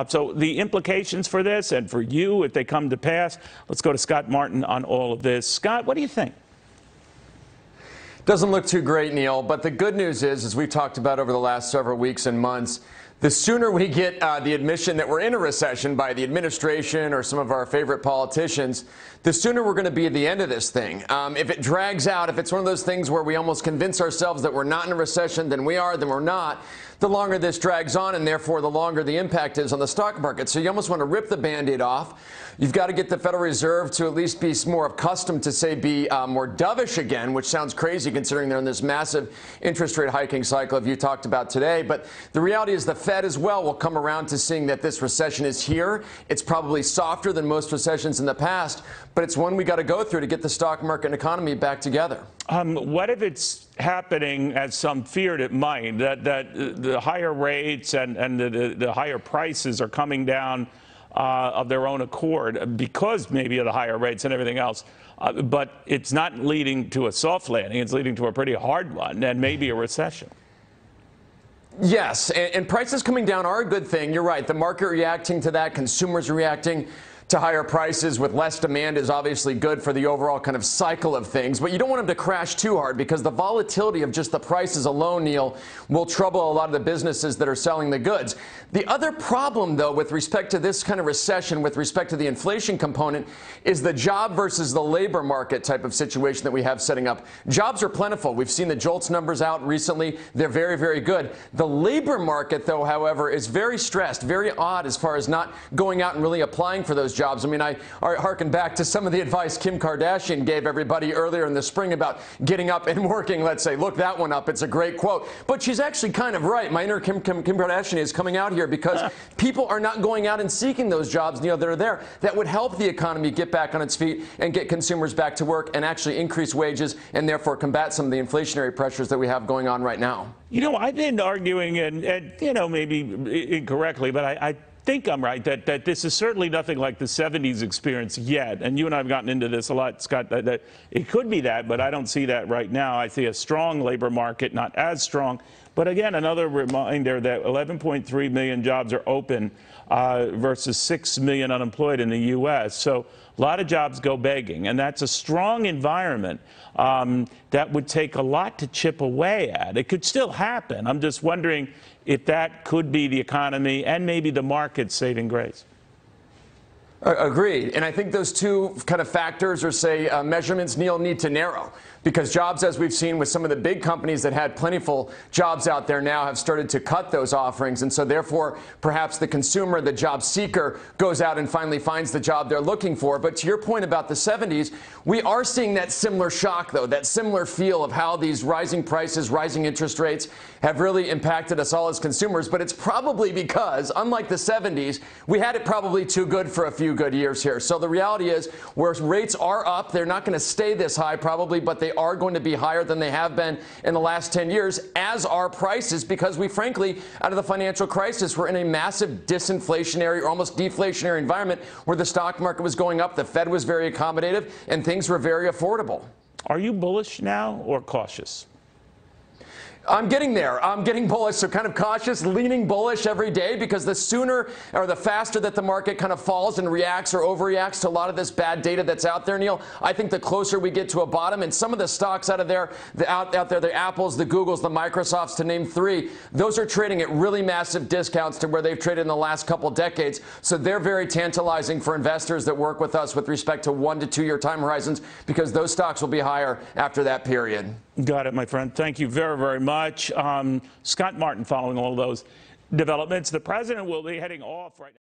So the implications for this and for you, if they come to pass, let's go to Scott Martin on all of this. Scott, what do you think? Doesn't look too great, Neil, but the good news is, as we've talked about over the last several weeks and months, the sooner we get the admission that we're in a recession by the administration or some of our favorite politicians, the sooner we're going to be at the end of this thing. If it drags out, if it's one of those things where we almost convince ourselves that we're not in a recession, then we are, then we're not, the longer this drags on, and therefore the longer the impact is on the stock market. So you almost want to rip the Band-Aid off. You've got to get the Federal Reserve to at least be more accustomed to, say, be more dovish again, which sounds crazy considering they're in this massive interest rate hiking cycle you talked about today. But the reality is the Fed as well will come around to seeing that this recession is here. It's probably softer than most recessions in the past, but it's one we got to go through to get the stock market and economy back together. What if it's happening, as some feared it might, that the higher rates and the higher prices are coming down of their own accord because maybe of the higher rates and everything else, but it's not leading to a soft landing, it's leading to a pretty hard one and maybe a recession? Yes, and prices coming down are a good thing. You're right. The market reacting to that, consumers reacting to higher prices with less demand is obviously good for the overall kind of cycle of things. But you don't want them to crash too hard because the volatility of just the prices alone, Neil, will trouble a lot of the businesses that are selling the goods. The other problem, though, with respect to this kind of recession, with respect to the inflation component, is the job versus the labor market type of situation that we have setting up. Jobs are plentiful. We've seen the JOLTS numbers out recently. They're very, very good. The labor market, though, however, is very stressed, very odd as far as not going out and really applying for those jobs. I mean, I harken back to some of the advice Kim Kardashian gave everybody earlier in the spring about getting up and working. Let's say, look that one up. It's a great quote. But she's actually kind of right. My inner Kim Kardashian is coming out here because people are not going out and seeking those jobs, Neil, that are there that would help the economy get back on its feet and get consumers back to work and actually increase wages and therefore combat some of the inflationary pressures that we have going on right now. You know, I've been arguing, and you know, maybe incorrectly, but I think I'm right that this is certainly nothing like the 70s experience yet. And you and I have gotten into this a lot, Scott, that it could be that, but I don't see that right now. I see a strong labor market, not as strong. But again, another reminder that 11.3 million jobs are open versus 6 million unemployed in the U.S. So a lot of jobs go begging, and that's a strong environment that would take a lot to chip away at. It could still happen. I'm just wondering if that could be the economy and maybe the market saving grace. Agreed. And I think those two kind of factors or, say, measurements, Neil, need to narrow. Because jobs, as we've seen with some of the big companies that had plentiful jobs out there now, have started to cut those offerings. And so therefore, perhaps the consumer, the job seeker, goes out and finally finds the job they're looking for. But to your point about the 70s, we are seeing that similar shock, though, that similar feel of how these rising prices, rising interest rates have really impacted us all as consumers. But it's probably because, unlike the 70s, we had it probably too good for a few good years here. So the reality is, where rates are up, they're not going to stay this high probably, but they are going to be higher than they have been in the last 10 years, as are prices, because we frankly, out of the financial crisis, we're in a massive disinflationary or almost deflationary environment where the stock market was going up, the Fed was very accommodative, and things were very affordable. Are you bullish now or cautious? I'm getting there. I'm getting bullish, so kind of cautious, leaning bullish every day, because the sooner or the faster that the market kind of falls and reacts or overreacts to a lot of this bad data that's out there, Neil, I think the closer we get to a bottom. And some of the stocks out there, the Apples, the Googles, the Microsofts, to name three, those are trading at really massive discounts to where they've traded in the last couple decades. So they're very tantalizing for investors that work with us with respect to 1 to 2 year time horizons, because those stocks will be higher after that period. Got it, my friend. Thank you very, very much. Scott Martin following all those developments. The president will be heading off right now.